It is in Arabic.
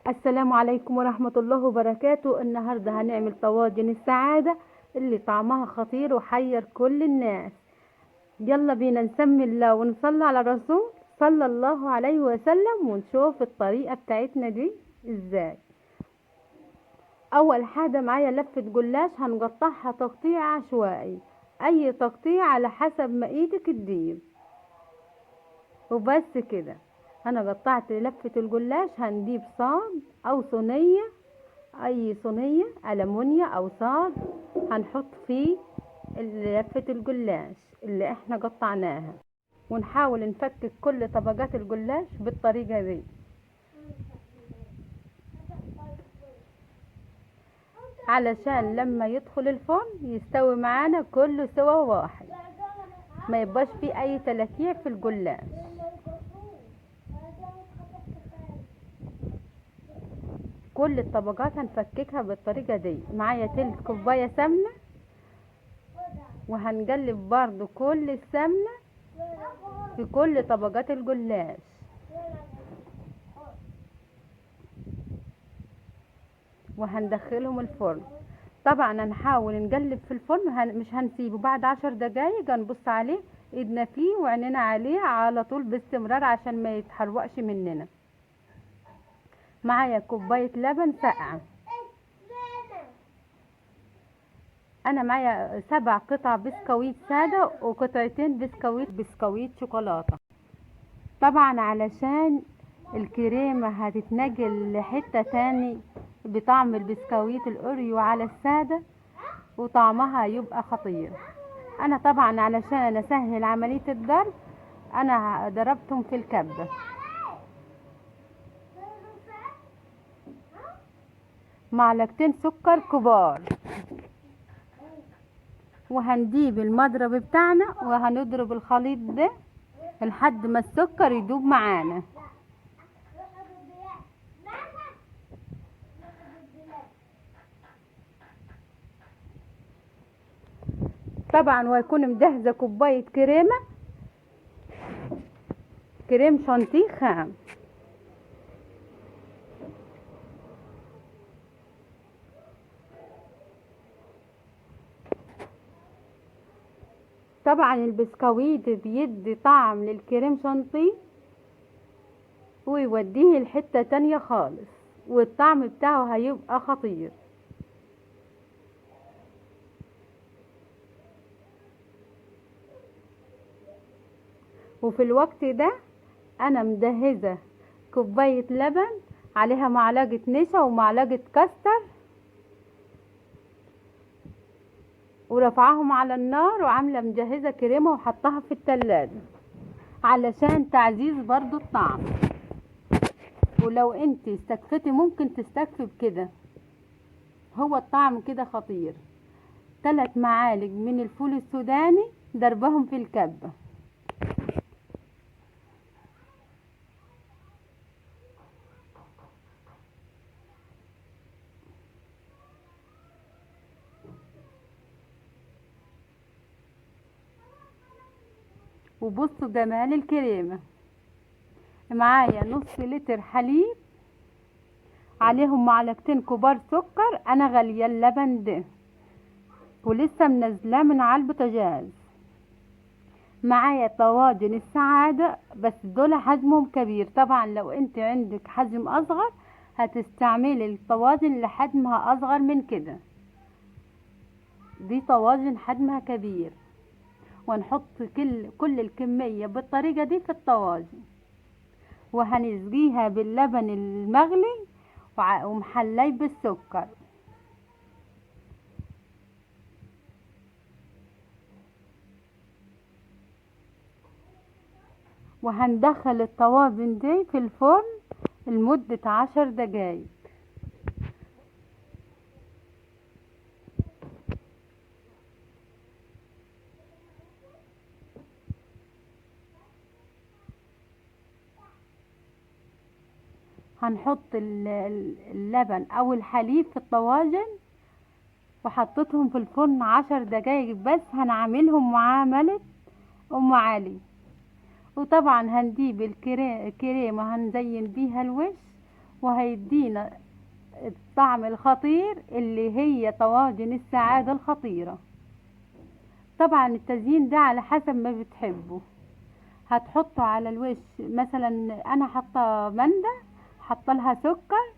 السلام عليكم ورحمة الله وبركاته. النهاردة هنعمل طواجن السعادة اللي طعمها خطير وحير كل الناس. يلا بينا نسمي الله ونصلي على الرسول صلى الله عليه وسلم ونشوف الطريقة بتاعتنا دي ازاي. اول حاجة معايا لفة جلاش هنقطعها تقطيع عشوائي، اي تقطيع على حسب ما ايدك تجيب وبس كده. انا قطعت لفة الجلاش، هنجيب صاج او صينية، اي صينية ألمونيا او صاج، هنحط فيه لفة الجلاش اللي احنا قطعناها، ونحاول نفكك كل طبقات الجلاش بالطريقة دي علشان لما يدخل الفرن يستوي معانا كله سوا واحد، ما يبقاش فيه اي تلكيع في الجلاش. كل الطبقات هنفككها بالطريقة دي. معايا تلت كوباية سمنة، وهنقلب برضو كل السمنة في كل طبقات الجلاش، وهندخلهم الفرن. طبعا هنحاول نقلب في الفرن، مش هنسيبه بعد 10 دقايق، هنبص عليه ايدنا فيه وعيننا عليه على طول باستمرار عشان ما يتحرقش مننا. معايا كوباية لبن ساقعة، انا معايا 7 قطع بسكويت سادة وقطعتين بسكويت شوكولاتة. طبعا علشان الكريمة هتتنقل لحتة تاني بطعم البسكويت الاوريو على السادة، وطعمها يبقى خطير. انا طبعا علشان اسهل عملية الضرب انا ضربتهم في الكبة. معلقتين سكر كبار، وهنجيب المضرب بتاعنا وهنضرب الخليط ده لحد ما السكر يدوب معانا. طبعا وهيكون مجهزة كوباية كريم شانتيه خام. طبعا البسكويت بيدي طعم للكريم شانتيه ويوديه لحتة تانية خالص، والطعم بتاعه هيبقى خطير. وفي الوقت ده انا مجهزة كوباية لبن عليها معلقة نشا ومعلقة كاستر، ورفعهم على النار، وعاملة مجهزة كريمة وحطها في التلاجة علشان تعزيز برضو الطعم. ولو انت استكفتي ممكن تستكفي بكده، هو الطعم كده خطير. 3 معالق من الفول السوداني ضربهم في الكبة، وبصوا جمال الكريمة. معايا نص لتر حليب، عليهم معلقتين كبار سكر. انا غالية اللبن ده ولسه منزلاه من على البوتاجاز. معايا طواجن السعادة بس دول حجمهم كبير، طبعا لو انت عندك حجم اصغر هتستعملي الطواجن اللي حجمها اصغر من كده. دي طواجن حجمها كبير، ونحط كل الكمية بالطريقة دي في الطواجن، وهنسقيها باللبن المغلي ومحليه بالسكر. وهندخل الطواجن دي في الفرن لمدة 10 دقايق. هنحط اللبن او الحليب في الطواجن، وحطيتهم في الفرن 10 دقايق بس. هنعملهم معاملة ام علي. وطبعا هنجيب الكريمة هنزين بيها الوش، وهيدينا الطعم الخطير اللي هي طواجن السعادة الخطيرة. طبعا التزيين ده على حسب ما بتحبه. هتحطه على الوش، مثلا انا حاطه مندة، حاطه لها سكر،